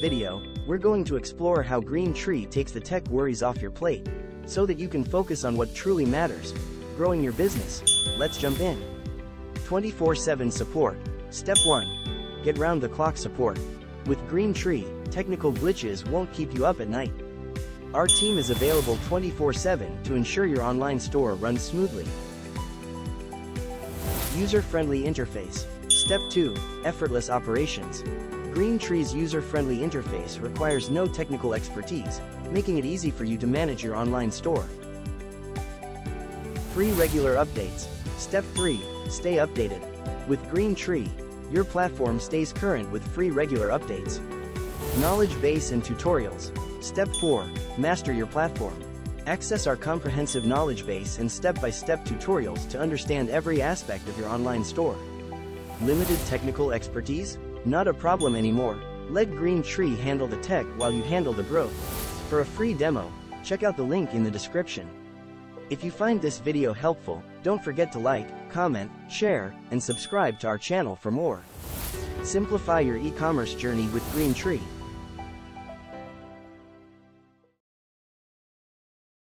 video, we're going to explore how Green Tree takes the tech worries off your plate, so that you can focus on what truly matters, growing your business. Let's jump in. 24/7 support. Step 1. Get round-the-clock support. With Green Tree, technical glitches won't keep you up at night. Our team is available 24/7 to ensure your online store runs smoothly. User-friendly interface. Step 2. Effortless operations. Green Tree's user-friendly interface requires no technical expertise, making it easy for you to manage your online store. Free regular updates. Step 3. Stay updated. With Green Tree, your platform stays current with free regular updates. Knowledge base and tutorials. Step 4. Master your platform. Access our comprehensive knowledge base and step-by-step tutorials to understand every aspect of your online store. Limited technical expertise? Not a problem anymore. Let Green Tree handle the tech while you handle the growth. For a free demo, check out the link in the description. If you find this video helpful, don't forget to like, comment, share, and subscribe to our channel for more. Simplify your e-commerce journey with Green Tree.